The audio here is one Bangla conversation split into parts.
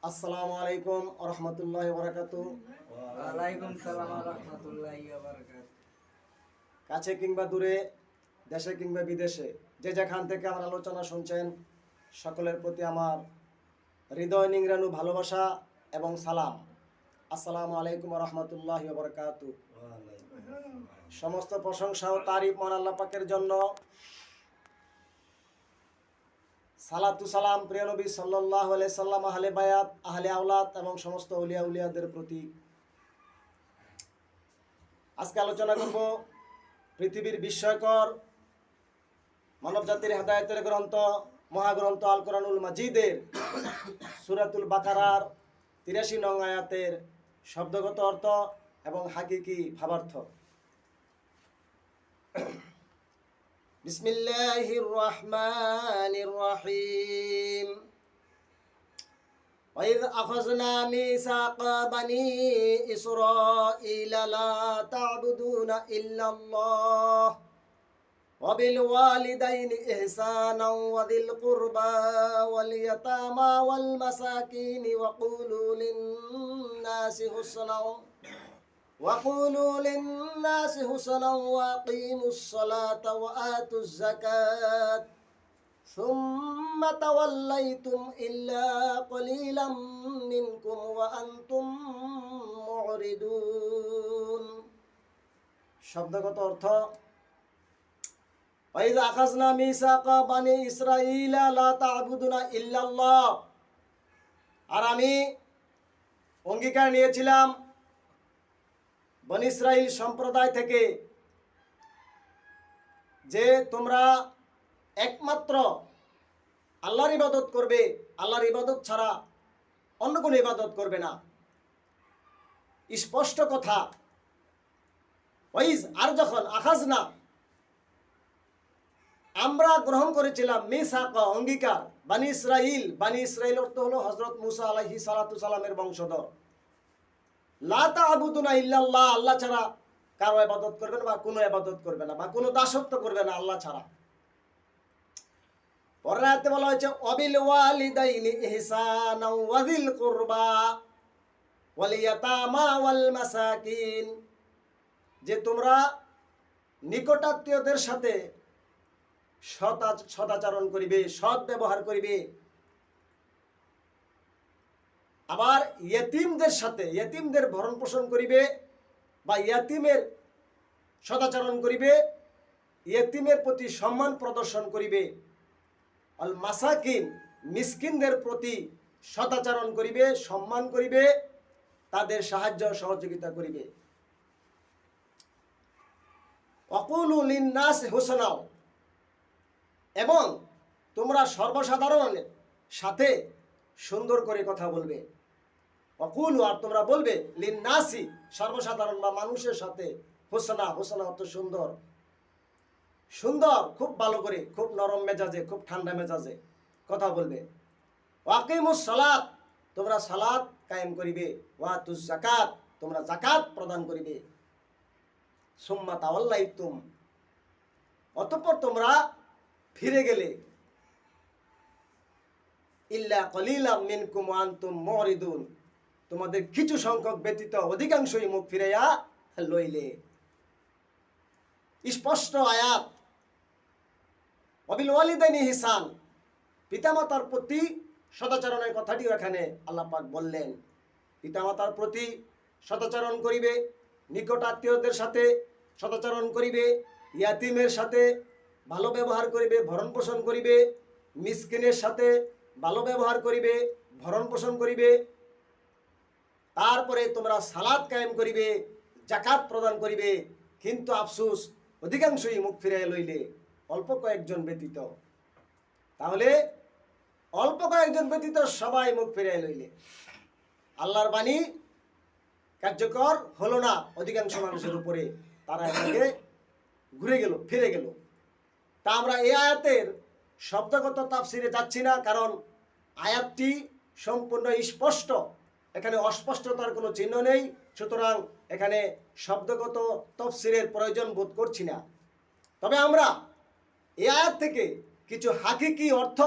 আসসালামু আলাইকুম ওয়া রাহমাতুল্লাহি ওয়া বারাকাতুহু। ওয়ালাইকুম সালাম ওয়া রাহমাতুল্লাহি ওয়া বারাকাতুহু। কাছে কিংবা দূরে, দেশে কিংবা বিদেশে, যে যেখান থেকে আমার আলোচনা শুনছেন, সকলের প্রতি আমার হৃদয় নিংড়ানো ভালোবাসা এবং সালাম। আসসালামু আলাইকুম ওয়া রাহমাতুল্লাহি ওয়া বারাকাতুহু। সমস্ত প্রশংসা ও তারিফ মহান আল্লাহ পাকের জন্য। সালাতু সালাম প্রিয় নবী সাল্লাল্লাহু আলাইহি সাল্লাম, আহলে বায়াত, আহলে আওলাদ এবং সমস্ত আউলিয়া উলিয়াদের প্রতি। আজকে আলোচনা করব পৃথিবীর বিস্ময়কর মানবজাতির হেদায়েতের গ্রন্থ মহাগ্রন্থ আল কোরআনুল মাজিদের সূরাতুল বাকারার ৮৩ নং আয়াতের শব্দগত অর্থ এবং হাকিকি ভাবার্থ। বিসমিল্লাহির রহমানির রহিম। وَإِذْ أَخَذْنَا مِيثَاقَ بَنِي إِسْرَائِيلَ لَا تَعْبُدُونَ إِلَّا اللَّهَ وَبِالْوَالِدَيْنِ إِحْسَانًا وَذِي الْقُرْبَى وَالْيَتَامَى وَالْمَسَاكِينِ وَقُولُوا لِلنَّاسِ حُسْنًا وَأَقِيمُوا الصَّلَاةَ وَآتُوا الزَّكَاةَ ثُمَّ تَوَلَّيْتُمْ إِلَّا قَلِيلًا مِّنكُمْ وَأَنْتُمْ مُعْرِضُونَ। শব্দগত অর্থ: وَإِذْ أَخَذْنَا مِيثَاقَ بَنِي إِسْرَائِيلَ لَا تَعْبُدُونَ إِلَّا اللَّهَ। আর আমি অঙ্গীকার নিয়েছিলাম বনী ইসরাইল সম্প্রদায় থেকে যে তোমরা একমাত্র আল্লাহর ইবাদত করবে, আল্লাহর ইবাদত ছাড়া অন্য কোনো ইবাদত করবে না। স্পষ্ট কথা। ওয়াইজ, আর যখন, আখাজনা, আমরা গ্রহণ করেছিলাম, মিসাক অঙ্গীকার, বানি ইসরাইল, বানি ইসরাইল অর্থ হলো হযরত মুসা আলাইহিস সালাতু সালামের বংশধর। লা তা'বুদুনা ইল্লাল্লাহ, আল্লাহ ছাড়া কারো ইবাদত করবে না বা কোনো ইবাদত করবে না বা কোনো দাসত্ব করবে না আল্লাহ ছাড়া। পরের আয়াতে বলা হয়েছে ওয়াবিল ওয়ালিদাইনি ইহসানাও ওয়াযিল কুরবা ওয়াল ইয়াতামা ওয়াল মাসাকিন, যে তোমরা নিকটাত্মীয়দের সাথে সদাচরণ করিবে, সৎ ব্যবহার করিবে। আবার ইয়েতিমদের সাথে, ইয়েতিমদের ভরণ পোষণ করিবে বা ইয়েতিমের সদাচরণ করিবে, ইয়েতিমের প্রতি সম্মান প্রদর্শন করিবে। আল মাসাকিন, মিসকিনদের প্রতি সদাচরণ করিবে, সম্মান করিবে, তাদের সাহায্য সহযোগিতা করিবে। ওয়াকুলু লিন্নাসি হুসনা, এবং তোমরা সর্বসাধারণের সাথে সুন্দর করে কথা বলবে। ওয়াকুলু, আর তোমরা বলবে, লিন্নাসি, সর্বসাধারণ বা মানুষের সাথে, হুসনা, হুসনা অর্থ সুন্দর, সুন্দর, খুব ভালো করে, খুব নরম মেজাজে, খুব ঠান্ডা মেজাজে কথা বলবে। ওয়াকিমুস সালাত, তোমরা সালাত কায়েম করিবে। ওয়াতুজ যাকাত, তোমরা যাকাত প্রদান করিবে। সুম্মা তাওয়াল্লাইতুম, অতঃপর তোমরা ফিরে গেলে, ইল্লা কলিলাম মিনকুম ওয়া আনতুম মুরিদুন, তোমাদের কিছু সংখ্যক ব্যতীত অধিকাংশই মুখ ফিরাইয়া লইলে। স্পষ্ট আয়াত। ওয়াবিল ওয়ালিদাইনি ইহসান, পিতামাতার প্রতি সদাচরণের কথাটিও এখানে আল্লাহ পাক বললেন। পিতামাতার প্রতি সদাচরণ করিবে, নিকট আত্মীয়দের সাথে সদাচরণ করিবে, ইয়াতিমের সাথে ভালো ব্যবহার করিবে, ভরণ পোষণ করিবে, মিসকিনের সাথে ভালো ব্যবহার করিবে, ভরণ পোষণ করিবে। তারপরে তোমরা সালাত কায়েম করিবে, যাকাত প্রদান করিবে। কিন্তু আফসোস, অধিকাংশই মুখ ফিরাইয়া লইলে, অল্প কয়েকজন ব্যতীত। তাহলে অল্প কয়েকজন ব্যতীত সবাই মুখ ফিরাইয়া লইলে আল্লাহর বাণী কার্যকর হলো না অধিকাংশ মানুষের উপরে, তারা এটাকে ঘুরে গেল, ফিরে গেল। তা আমরা এই আয়াতের শব্দগত তাফসিরে যাচ্ছি না, কারণ আয়াতটি সম্পূর্ণ স্পষ্ট, এখানে অস্পষ্টতার কোনো চিহ্ন নেই। সুতরাং এখানে শব্দগত তাফসিরের প্রয়োজন বোধ করছি না। তবে আমরা এই আয়াত থেকে কিছু হাকিকি অর্থ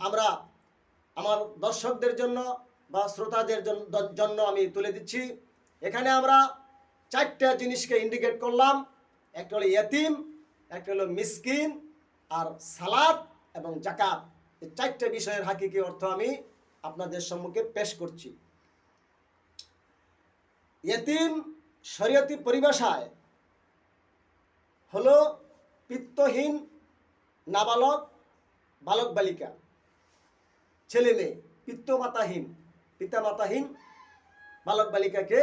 আমরা আমার দর্শকদের জন্য বা শ্রোতাদের জন্য আমি তুলে দিচ্ছি। এখানে আমরা 4টা জিনিসকে ইন্ডিকেট করলাম। একটা হলো ইয়েতিম, একটা হলো মিসকিন, আর সালাত এবং জাকাত। এই 4টা বিষয়ের হাকিকি অর্থ আমি আপনাদের সম্মুখে পেশ করছি। ইয়েতিম শরীয়তি পরিভাষায় হলো পিত্তহীন নাবালক, বালক বালিকা, ছেলে মেয়ে, পিতামাতাহীন বালক বালিকাকে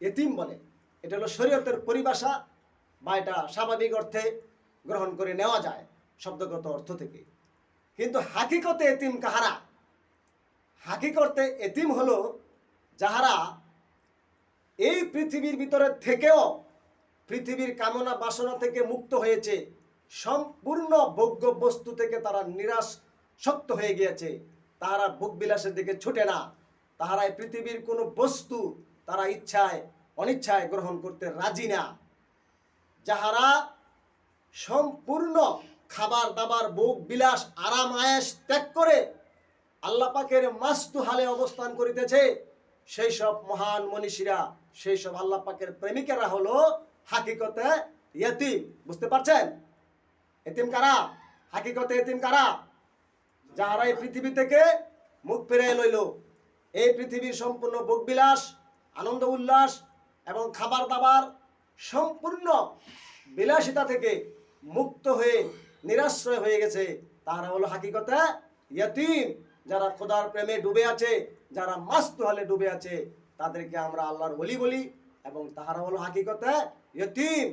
এতিম বলে। এটা হলো শরীয়তের পরিভাষা, বা এটা স্বাভাবিক অর্থে গ্রহণ করে নেওয়া যায় শব্দগত অর্থ থেকে। কিন্তু হাকিকতে এতিম কাহারা? হাকিকতে এতিম হলো যাহারা এই পৃথিবীর ভিতরে থেকেও পৃথিবীর কামনা বাসনা থেকে মুক্ত হয়েছে, সম্পূর্ণ ভোগ্য বস্তু থেকে তারা নিরাসক্ত হয়ে গিয়েছে। তাহারা ভোগ বিলাসের দিকে ছুটে না। তাহারা এই পৃথিবীর কোনো বস্তু তারা ইচ্ছায় অনিচ্ছায় গ্রহণ করতে রাজি না। যাহারা সম্পূর্ণ খাবার দাবার, ভোগ বিলাস, আরাম আয়েশ ত্যাগ করে আল্লাহ পাকের মাস্তু হালে অবস্থান করিতেছে, সেই সব মহান মনীষীরা, সেই সব আল্লাহ পাকের প্রেমিকেরা হলো হাকিকতে ইয়েতিম। বুঝতে পারছেন? এতিম কারা? হাকিকতে এতিম কারা? যাহারা এই পৃথিবী থেকে মুখ ফিরিয়ে লইল, এই পৃথিবীর সম্পূর্ণ ভোগবিলাস, আনন্দ উল্লাস এবং খাবার দাবার সম্পূর্ণ বিলাসিতা থেকে মুক্ত হয়ে নিরাশ্রয় হয়ে গেছে, তারা হলো হাকিকতে ইয়েতিম। যারা খোদার প্রেমে ডুবে আছে, যারা মাস্তু হালে ডুবে আছে, তাদেরকে আমরা আল্লাহর ওলি বলি, এবং তাহারা হলো হাকিকতে ইয়েতিম।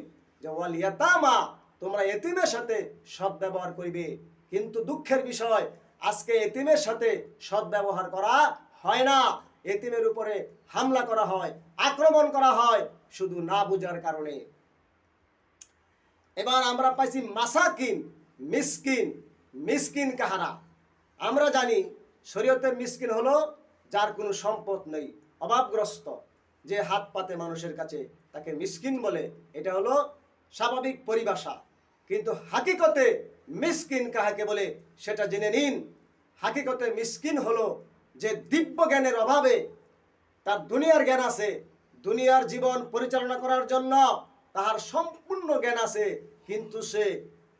যে ওয়াল ইয়াতামা, তোমরা এতিমের সাথে সদ্ব্যবহার করিবে। কিন্তু দুঃখের বিষয়, আজকে এতিমের সাথে সদ্ব্যবহার করা হয় না। এতিমের উপরে হামলা করা হয়, আক্রমণ করা হয়, শুধু না বুঝার কারণে। এবার আমরা পাইছি মাসাকিন, মিসকিন। মিসকিন কাহারা? আমরা জানি শরীয়তের মিসকিন হলো যার কোনো সম্পদ নেই, অভাবগ্রস্ত, যে হাত পাতে মানুষের কাছে, তাকে মিসকিন বলে। এটা হলো স্বাভাবিক পরিভাষা। কিন্তু হাকিকতে মিসকিন কাহাকে বলে সেটা জেনে নিন। হাকিকতে মিসকিন হলো যে দিব্য জ্ঞানের অভাবে, তার দুনিয়ার জ্ঞান আছে, দুনিয়ার জীবন পরিচালনা করার জন্য তাহার সম্পূর্ণ জ্ঞান আছে, কিন্তু সে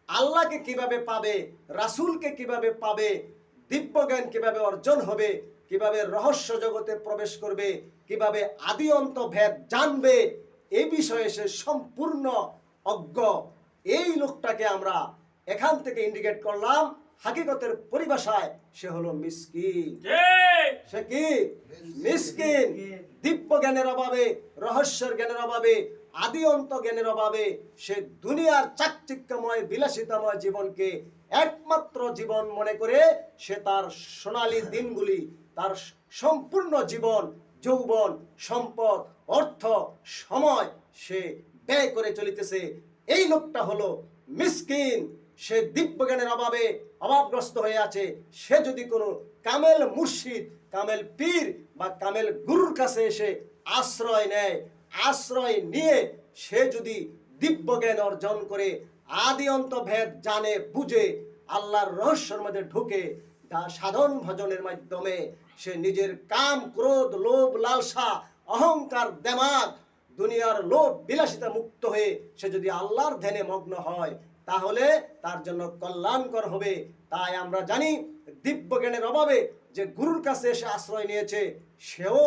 আল্লাহকে কিভাবে পাবে, রাসূলকে কিভাবে পাবে, দিব্য জ্ঞান কিভাবে অর্জন হবে, কিভাবে রহস্য জগতে প্রবেশ করবে, কিভাবে আদি অন্ত ভেদ জানবে, এই বিষয়ে সে সম্পূর্ণ অজ্ঞ। এই লোকটাকে আমরা এখান থেকে ইন্ডিকেট করলাম হাকিকতের পরিভাষায় সে হলো মিসকিন। সে কি? মিসকিন। দিব্য জ্ঞানের অভাবে, রহস্যের জ্ঞানের অভাবে, আদি অন্ত জ্ঞানের অভাবে সে দুনিয়ার চাকচিক্যময় বিলাসিতাময় জীবনকে একমাত্র জীবন মনে করে সে তার সোনালী দিনগুলি, তার সম্পূর্ণ জীবন, যৌবন, সম্পদ, অর্থ, সময় সে ব্যয় করে চলিতেছে। এই লোকটা হলো মিসকিন। সে দিব্য জ্ঞানের অভাবে অভাবগ্রস্ত হয়ে আছে। সে যদি কোনো কামেল মুর্শিদ, কামেল পীর বা কামেল গুরুর কাছে এসে আশ্রয় নেয়, আশ্রয় নিয়ে সে যদি দিব্য জ্ঞান অর্জন করে, আদি অন্ত ভেদ জানে, বুঝে, আল্লাহর রহস্যের মধ্যে ঢুকে, তা সাধন ভজনের মাধ্যমে সে নিজের কাম, ক্রোধ, লোভ, লালসা, অহংকার, দেমাগ, দুনিয়ার লোভ বিলাসিতা মুক্ত হয়ে সে যদি আল্লাহর ধ্যানে মগ্ন হয়, তাহলে তার জন্য কল্যাণকর হবে। তাই আমরা জানি দিব্য জ্ঞানের অভাবে যে গুরুর কাছে এসে আশ্রয় নিয়েছে, সেও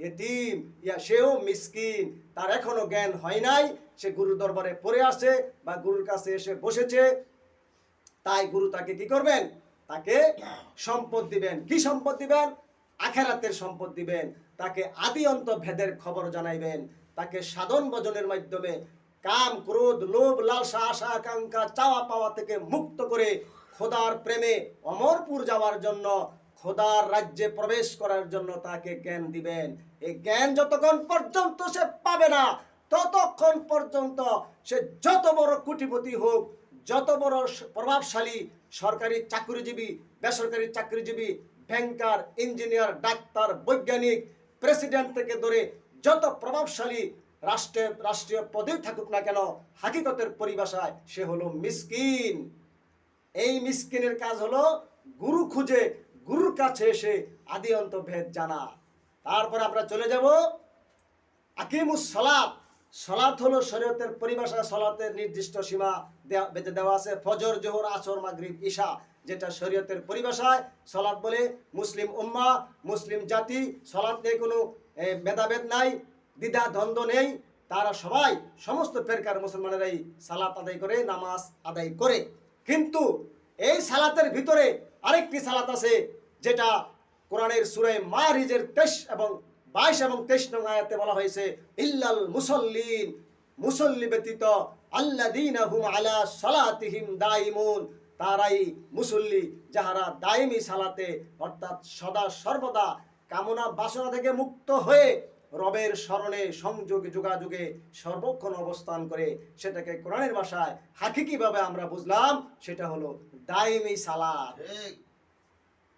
এতিম, সেও মিসকিন। তার এখনো জ্ঞান হয় নাই, সে গুরুর দরবারে পড়ে আসে বা গুরুর কাছে এসে বসেছে। তাই গুরু তাকে কি করবেন? তাকে সম্পদ দিবেন। কি সম্পদ দিবেন? আখেরাতের সম্পদ দিবেন। তাকে আদি অন্ত ভেদের খবর জানাইবেন। তাকে সাধন ভজনের মাধ্যমে কাম, ক্রোধ, লোভ, লালসা, আশা, আকাঙ্ক্ষা, চাওয়া পাওয়া থেকে মুক্ত করে খোদার প্রেমে অমরপুর যাওয়ার জন্য, খোদার রাজ্যে প্রবেশ করার জন্য তাকে জ্ঞান দিবেন। এই জ্ঞান যতক্ষণ পর্যন্ত সে পাবে না, ততক্ষণ পর্যন্ত সে যত বড় কোটিপতি হোক, যত বড় প্রভাবশালী সরকারি চাকরিজীবী, বেসরকারি চাকরিজীবী, ব্যাংকার, ইঞ্জিনিয়ার, ডাক্তার, বৈজ্ঞানিক, প্রেসিডেন্ট থেকে ধরে যত প্রভাবশালী রাষ্ট্রীয় পদেই থাকুক না কেন, হাকিকতের পরিভাষায় সে হলো মিসকিন। এই মিসকিনের কাজ হলো গুরু খুঁজে গুরুর কাছে এসে আদি অন্ত ভেদ জানা। তারপরে আমরা চলে যাব আকিমুস সালাত। সালাত হলো শরীয়তের পরিভাষায় সালাতের নির্দিষ্ট সীমা বেঁধে দেওয়া আছে, ফজর, জোহর, আসর, মাগরিব, ঈশা, যেটা শরীয়তের পরিভাষায় সালাত বলে। মুসলিম উম্মাহ, মুসলিম জাতি, সালাত নিয়ে কোনো ভেদাভেদ নাই, দ্বিধা দ্বন্দ্ব নেই। তারা সবাই, সমস্ত ফেরকার মুসলমানেরাই সালাত আদায় করে, নামাজ আদায় করে। কিন্তু এই সালাতের ভিতরে আরেকটি সালাত আছে, যেটা কোরআনের সূরা মারিজের 23 এবং 22 এবং 23 নং আয়াতে বলা হয়েছে, ইল্লাল মুসাল্লিন, মুসল্লি ব্যতীত, আল্লাযীনা হুম আলা সালাতিহিম দাইমুন, তারাই মুসল্লি যাহারা দাইমি সালাতে অর্থাৎ সদা সর্বদা কামনা বাসনা থেকে মুক্ত হয়ে রবের স্মরণে সংযোগ যোগাযোগে সর্বক্ষণ অবস্থান করে। সেটাকে কোরআনের ভাষায় হাকিকিভাবে আমরা বুঝলাম, সেটা হলো দাইমি সালাত।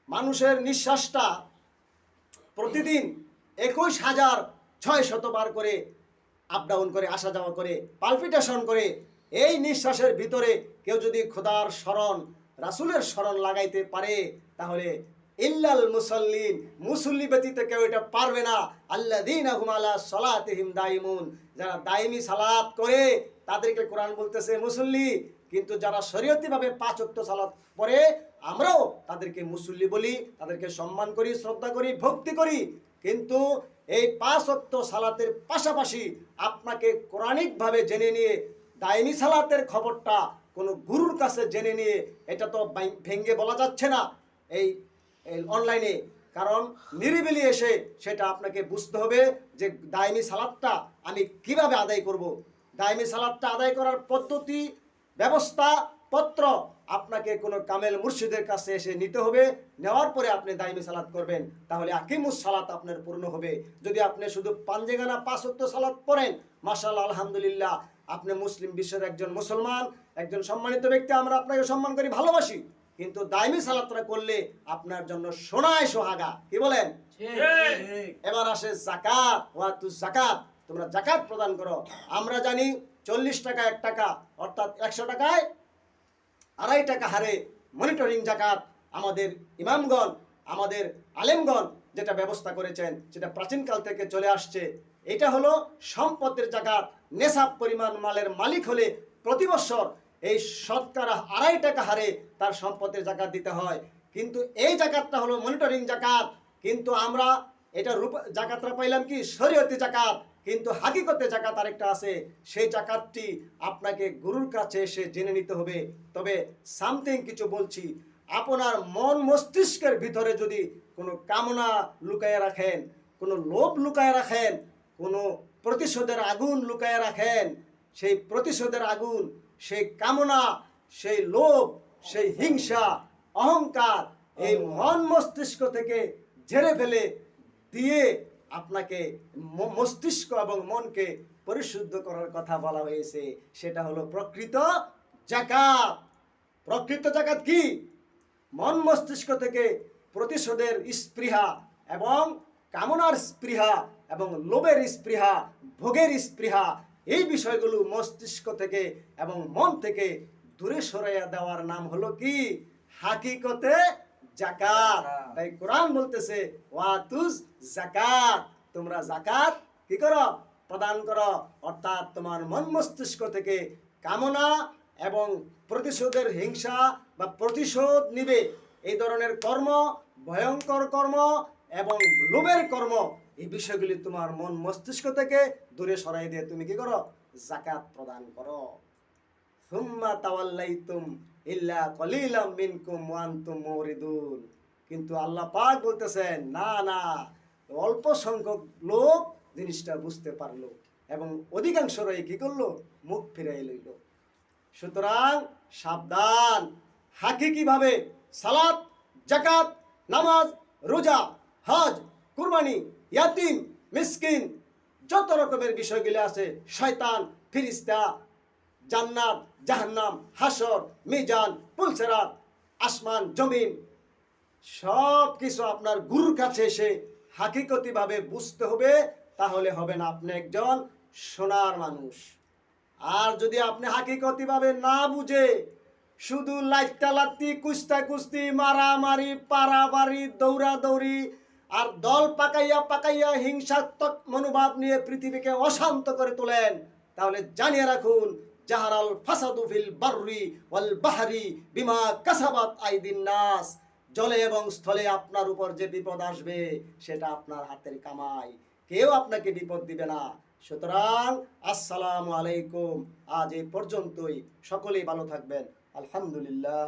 মানুষের নিঃশ্বাসটা প্রতিদিন 21,600 বার করে আপ ডাউন করে, আসা যাওয়া করে, পালপিটেশন করে। এই নিঃশ্বাসের ভিতরে কেউ যদি খোদার স্মরণ, রাসূলের স্মরণ লাগাইতে পারে, তাহলে ইল্লাল মুসাল্লিন, মুসল্লি ব্যতীত কেউ এটা পারবে না। আল্লাযীনা হুম আলা সালাতিহিম দাইমুন, যারা দাইমি সালাত করে তাদেরকে কোরআন বলতেছে মুসল্লি। কিন্তু যারা শরীয়তিভাবে 5 ওয়াক্ত সালাত পড়ে, আমরাও তাদেরকে মুসল্লি বলি, তাদেরকে সম্মান করি, শ্রদ্ধা করি, ভক্তি করি। কিন্তু এই 5 ওয়াক্ত সালাতের পাশাপাশি আপনাকে কোরআনিকভাবে জেনে নিয়ে দাইমি সালাতের খবরটা কোনো গুরুর কাছে জেনে নিয়ে, এটা তো ভেঙ্গে বলা যাচ্ছে না এই অনলাইনে। কারণ নিরিবিলি এসে সেটা আপনাকে বুঝতে হবে যে দাইমি সালাতটা আমি কিভাবে আদায় করব। দাইমি সালাতটা আদায় করার পদ্ধতি, ব্যবস্থা পত্র আপনাকে কোনো কামেল মুর্শিদের কাছে এসে নিতে হবে। নেওয়ার পরে আপনি দাইমি সালাত করবেন, তাহলে আকিমুস সালাত আপনার পূর্ণ হবে। যদি আপনি শুধু পাঞ্জেগানা 5 ওয়াক্ত সালাত পড়েন, মাশাআল্লাহ, আলহামদুলিল্লাহ, আপনি মুসলিম বিশ্বের একজন মুসলমান, একজন সম্মানিত ব্যক্তি, আমরা আপনাকে সম্মান করি, ভালোবাসি। কিন্তু দাইমি সালাতটা করলে আপনার জন্য সোনায় সোহাগা। কি বলেন? এবার আসে যাকাত। ওয়াতুজ যাকাত, তোমরা যাকাত প্রদান করো। আমরা জানি 40 টাকা 1 টাকা, অর্থাৎ 100 টাকায় 2.5 টাকা হারে মনিটরিং যাকাত আমাদের ইমামগণ, আমাদের আলেমগণ যেটা ব্যবস্থা করেছেন, সেটা প্রাচীনকাল থেকে চলে আসছে। এটা হলো সম্পদের যাকাত। নেশাব পরিমাণ মালের মালিক হলে প্রতি বছর এই শতকরা 2.5 টাকা হারে তার সম্পদের যাকাত দিতে হয়। কিন্তু এই যাকাতটা হলো মনিটরিং যাকাত। কিন্তু আমরা এটা যাকাতটা পাইলাম কি শরীয়তি যাকাত, কিন্তু হাকিকতে যাকাত আরেকটা আছে। সেই যাকাতটি আপনাকে গুরুর কাছে এসে জেনে নিতে হবে। তবে সামথিং কিছু বলছি, আপনার মন মস্তিষ্কের ভিতরে যদি কোনো কামনা লুকায় রাখেন, কোনো লোভ লুকায় রাখেন, কোনো প্রতিশোধের আগুন লুকায় রাখেন, সেই প্রতিশোধের আগুন, সেই কামনা, সেই লোভ, সেই হিংসা, অহংকার এই মন মস্তিষ্ক থেকে ঝেড়ে ফেলে দিয়ে আপনাকে মস্তিষ্ক এবং মনকে পরিশুদ্ধ করার কথা বলা হয়েছে। সেটা হলো প্রকৃত যাকাত। প্রকৃত যাকাত কি? মন মস্তিষ্ক থেকে প্রতিশোধের স্পৃহা এবং কামনার স্পৃহা এবং লোভের স্পৃহা, ভোগের স্পৃহা, এই বিষয়গুলো মস্তিষ্ক থেকে এবং মন থেকে দূরে সরাইয়া দেওয়ার নাম হলো কি? হাকিকতে যাকাত। তাই কোরআন বলতেছে ওয়াতুজ যাকাত, তোমরা যাকাত কি করো? প্রদান করো। অর্থাৎ তোমার মন মস্তিষ্ক থেকে কামনা এবং প্রতিশোধের হিংসা বা প্রতিশোধ নিবে এই ধরনের কর্ম, ভয়ঙ্কর কর্ম এবং লোভের কর্ম, এই বিষয়গুলি তোমার মন মস্তিষ্ক থেকে দূরে সরাই দিয়ে তুমি কি করো? যাকাত প্রদান করো। সুম্মা তাওয়াল্লাইতুম ইল্লা কলিলাম মিনকুম ওয়া আনতুম মুরিদুন। কিন্তু আল্লাহ পাক বলতেছেন না না, অল্প সংখ্যক লোক জিনিসটা বুঝতে পারলো এবং অধিকাংশরাই কি করলো? মুখ ফিরাই লইল। সুতরাং সাবধান, হাকিকিভাবে সালাত, যাকাত, নামাজ, রোজা, হজ, কুরবানি, ইয়াতিম, মিসকিন, যত রকমের বিষয়গুলি আছে, শয়তান, ফিরিস্তা, জান্নাত, জাহান্নাম, হাসর, মিজান, পুলসেরাত, আসমান, জমিন, সব কিছু আপনার গুরুর কাছে এসে হাকিকতিভাবে বুঝতে হবে। তাহলে হবেন আপনি একজন সোনার মানুষ। আর যদি আপনি হাকিকতিভাবে না বুঝে শুধু লাত্তি কুস্তা কুস্তি মারামারি পারাবারি দৌড়াদৌড়ি আর দল পাকাইয়া হিংসাত্মক মনোভাব নিয়ে পৃথিবীকে অশান্ত করে তোলেন, তাহলে জানিয়ে রাখুন জাহারাল ফাসাদু ফিল বাররি ওয়াল বাহরি বিমা কাসাবাত আইদিন নাস, জলে এবং স্থলে আপনার উপর যে বিপদ আসবে সেটা আপনার হাতের কামাই, কেউ আপনাকে বিপদ দিবে না। সুতরাং আসসালামু আলাইকুম, আজ এই পর্যন্তই, সকলেই ভালো থাকবেন। আলহামদুলিল্লাহ।